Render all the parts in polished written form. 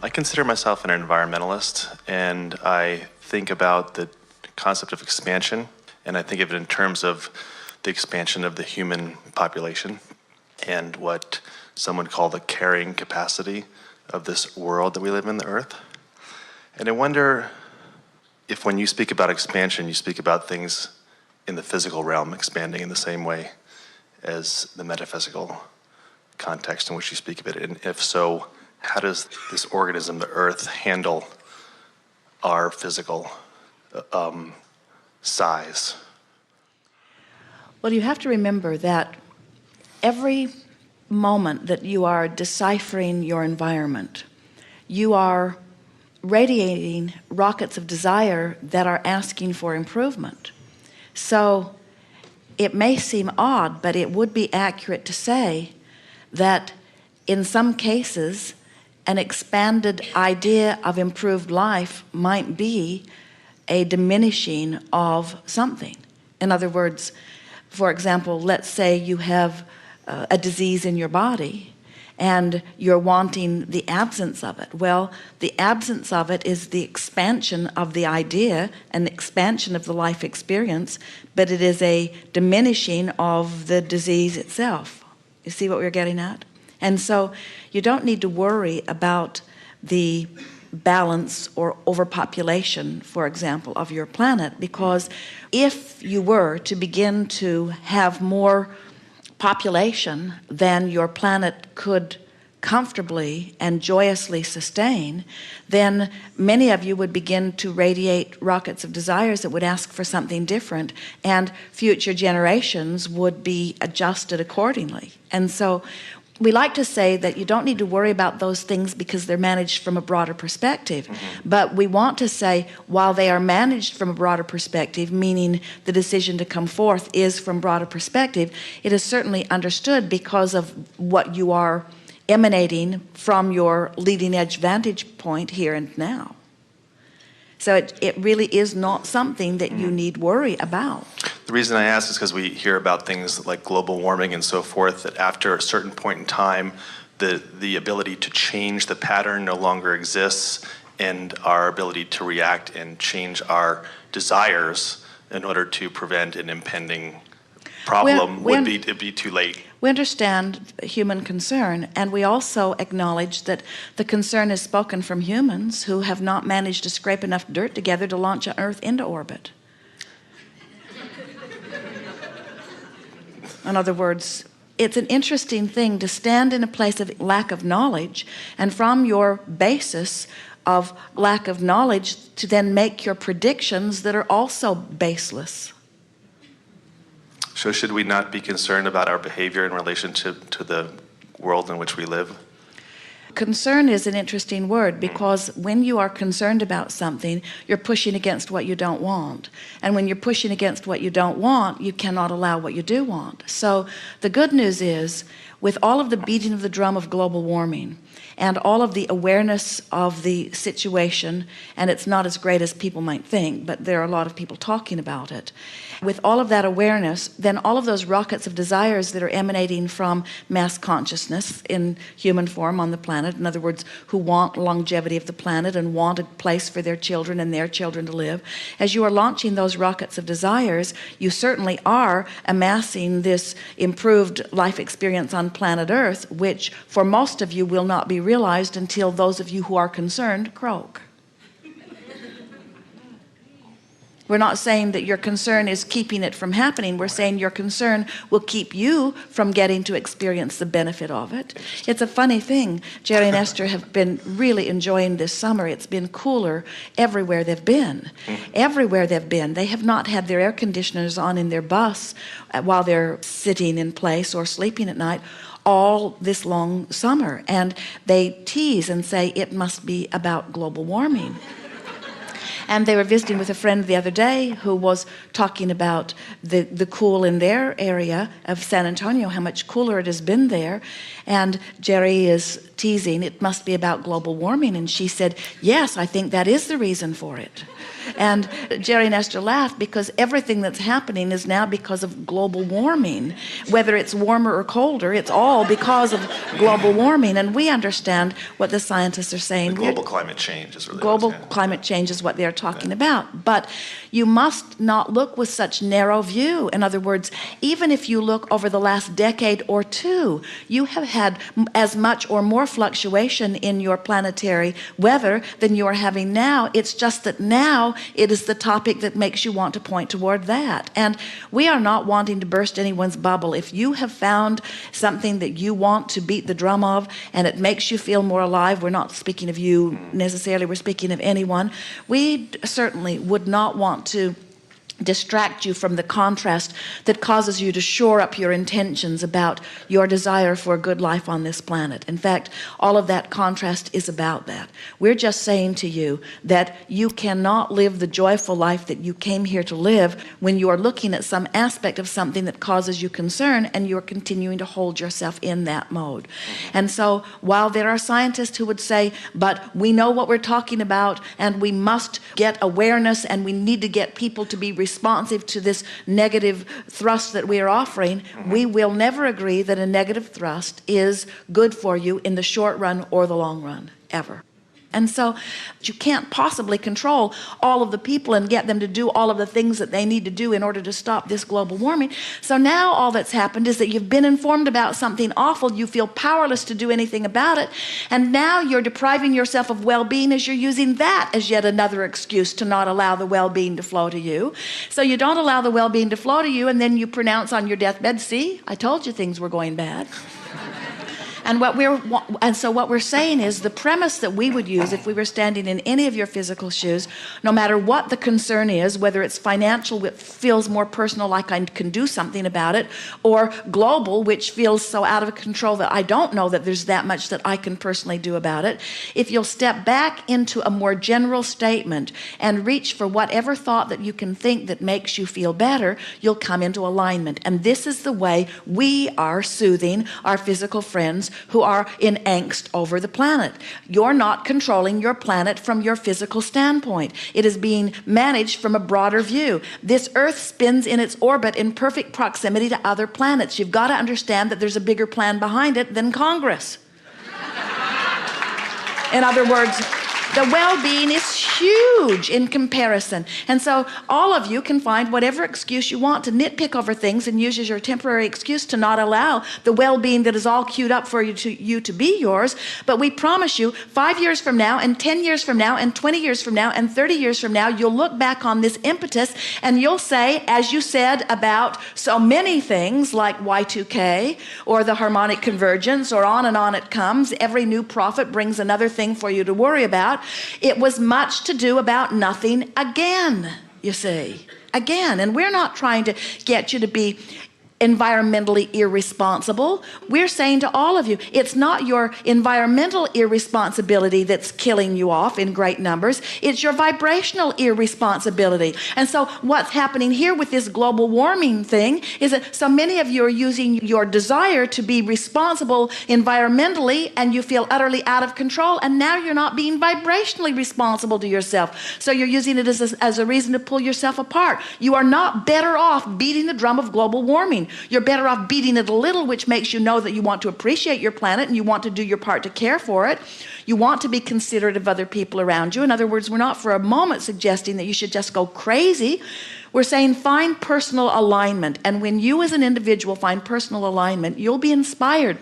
I consider myself an environmentalist, and I think about the concept of expansion, and I think of it in terms of the expansion of the human population and what some would call the carrying capacity of this world that we live in, the Earth. And I wonder if when you speak about expansion, you speak about things in the physical realm expanding in the same way as the metaphysical context in which you speak of it. And if so, how does this organism, the Earth, handle our physical size? Well, you have to remember that every moment that you are deciphering your environment, you are radiating rockets of desire that are asking for improvement. So it may seem odd, but it would be accurate to say that in some cases, an expanded idea of improved life might be a diminishing of something. In other words, for example, let's say you have a disease in your body and you're wanting the absence of it. Well, the absence of it is the expansion of the idea and the expansion of the life experience, but it is a diminishing of the disease itself. You see what we're getting at? And so you don't need to worry about the balance or overpopulation, for example, of your planet, because if you were to begin to have more population than your planet could comfortably and joyously sustain, then many of you would begin to radiate rockets of desires that would ask for something different, and future generations would be adjusted accordingly. And so we like to say that you don't need to worry about those things because they're managed from a broader perspective. But we want to say, while they are managed from a broader perspective, meaning the decision to come forth is from broader perspective, it is certainly understood because of what you are emanating from your leading edge vantage point here and now. So it really is not something that you need worry about. The reason I ask is because we hear about things like global warming and so forth, that after a certain point in time, the ability to change the pattern no longer exists, and our ability to react and change our desires in order to prevent an impending problem would be too late. We understand human concern, and we also acknowledge that the concern is spoken from humans who have not managed to scrape enough dirt together to launch an Earth into orbit. In other words, it's an interesting thing to stand in a place of lack of knowledge, and from your basis of lack of knowledge to then make your predictions that are also baseless. So should we not be concerned about our behavior in relationship to the world in which we live? Concern is an interesting word, because when you are concerned about something, you're pushing against what you don't want. And when you're pushing against what you don't want, you cannot allow what you do want. So the good news is, with all of the beating of the drum of global warming and all of the awareness of the situation, and it's not as great as people might think, but there are a lot of people talking about it. With all of that awareness, then all of those rockets of desires that are emanating from mass consciousness in human form on the planet, in other words, who want longevity of the planet and want a place for their children and their children to live, as you are launching those rockets of desires, you certainly are amassing this improved life experience on planet Earth, which for most of you will not be realized until those of you who are concerned croak. We're not saying that your concern is keeping it from happening. We're saying your concern will keep you from getting to experience the benefit of it. It's a funny thing. Jerry and Esther have been really enjoying this summer. It's been cooler everywhere they've been. Everywhere they've been. They have not had their air conditioners on in their bus while they're sitting in place or sleeping at night all this long summer. And they tease and say it must be about global warming. And they were visiting with a friend the other day who was talking about the cool in their area of San Antonio, how much cooler it has been there. And Jerry is teasing, "It must be about global warming." And she said, "Yes, I think that is the reason for it." And Jerry and Esther laughed because everything that's happening is now because of global warming. Whether it's warmer or colder, it's all because of global warming. And we understand what the scientists are saying. The global climate change is really global climate change is what they're talking about. But you must not look with such narrow view. In other words, even if you look over the last decade or two, you have had as much or more fluctuation in your planetary weather than you're having now. It's just that now it is the topic that makes you want to point toward that. And we are not wanting to burst anyone's bubble. If you have found something that you want to beat the drum of and it makes you feel more alive, we're not speaking of you necessarily, we're speaking of anyone, we certainly would not want to distract you from the contrast that causes you to shore up your intentions about your desire for a good life on this planet. In fact, all of that contrast is about that. We're just saying to you that you cannot live the joyful life that you came here to live when you are looking at some aspect of something that causes you concern and you're continuing to hold yourself in that mode. And so while there are scientists who would say, but we know what we're talking about and we must get awareness and we need to get people to be responsive to this negative thrust that we are offering, we will never agree that a negative thrust is good for you in the short run or the long run, ever. And so you can't possibly control all of the people and get them to do all of the things that they need to do in order to stop this global warming. So now all that's happened is that you've been informed about something awful, you feel powerless to do anything about it, and now you're depriving yourself of well-being as you're using that as yet another excuse to not allow the well-being to flow to you. So you don't allow the well-being to flow to you, and then you pronounce on your deathbed, "See, I told you things were going bad." And so what we're saying is the premise that we would use if we were standing in any of your physical shoes, no matter what the concern is, whether it's financial, which feels more personal, like I can do something about it, or global, which feels so out of control that I don't know that there's that much that I can personally do about it. If you'll step back into a more general statement and reach for whatever thought that you can think that makes you feel better, you'll come into alignment. And this is the way we are soothing our physical friends who are in angst over the planet. You're not controlling your planet from your physical standpoint. It is being managed from a broader view. This Earth spins in its orbit in perfect proximity to other planets. You've got to understand that there's a bigger plan behind it than Congress. In other words, the well-being is huge in comparison. And so all of you can find whatever excuse you want to nitpick over things and use as your temporary excuse to not allow the well-being that is all queued up for you to be yours. But we promise you 5 years from now and 10 years from now and 20 years from now and 30 years from now, you'll look back on this impetus and you'll say, as you said about so many things like Y2K or the harmonic convergence or on it comes, every new prophet brings another thing for you to worry about. It was much to do about nothing again, you see. Again, and we're not trying to get you to be environmentally irresponsible. We're saying to all of you, it's not your environmental irresponsibility that's killing you off in great numbers. It's your vibrational irresponsibility. And so what's happening here with this global warming thing is that so many of you are using your desire to be responsible environmentally and you feel utterly out of control, and now you're not being vibrationally responsible to yourself. So you're using it as a reason to pull yourself apart. You are not better off beating the drum of global warming. You're better off beating it a little, which makes you know that you want to appreciate your planet and you want to do your part to care for it. You want to be considerate of other people around you. In other words, we're not for a moment suggesting that you should just go crazy. We're saying find personal alignment. And when you as an individual find personal alignment, you'll be inspired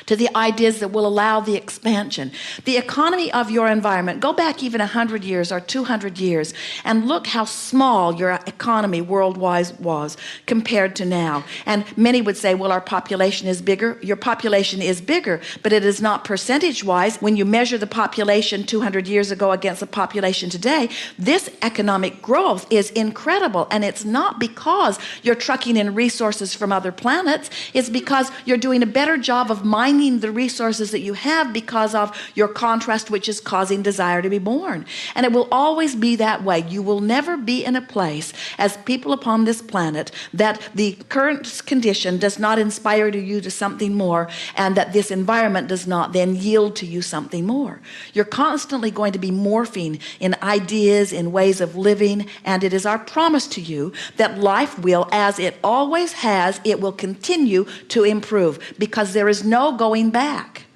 to the ideas that will allow the expansion. The economy of your environment, go back even 100 years or 200 years and look how small your economy worldwide was compared to now. And many would say, well, our population is bigger. Your population is bigger, but it is not percentage-wise. When you measure the population 200 years ago against the population today, this economic growth is incredible. And it's not because you're trucking in resources from other planets. It's because you're doing a better job of mining the resources that you have because of your contrast, which is causing desire to be born. And it will always be that way. You will never be in a place as people upon this planet that the current condition does not inspire you to something more, and that this environment does not then yield to you something more. You're constantly going to be morphing in ideas, in ways of living, and it is our promise to you that life will, as it always has, it will continue to improve, because there is no going back.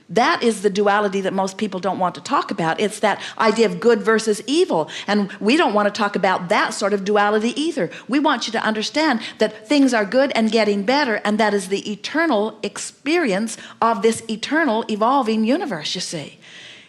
That is the duality that most people don't want to talk about. It's that idea of good versus evil. And we don't want to talk about that sort of duality either. We want you to understand that things are good and getting better, and that is the eternal experience of this eternal evolving universe, you see.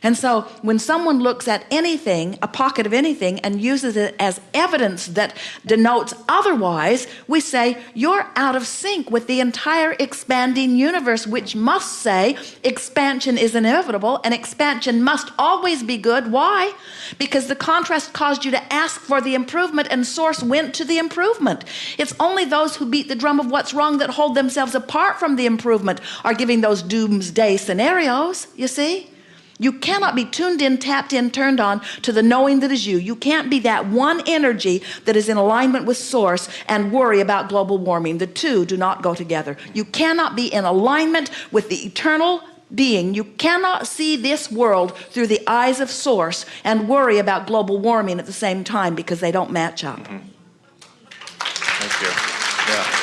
And so when someone looks at anything, a pocket of anything, and uses it as evidence that denotes otherwise, we say, you're out of sync with the entire expanding universe, which must say expansion is inevitable and expansion must always be good. Why? Because the contrast caused you to ask for the improvement, and source went to the improvement. It's only those who beat the drum of what's wrong that hold themselves apart from the improvement are giving those doomsday scenarios, you see? You cannot be tuned in, tapped in, turned on to the knowing that is you. You can't be that one energy that is in alignment with source and worry about global warming. The two do not go together. You cannot be in alignment with the eternal being. You cannot see this world through the eyes of source and worry about global warming at the same time, because they don't match up. Thank you. Yeah.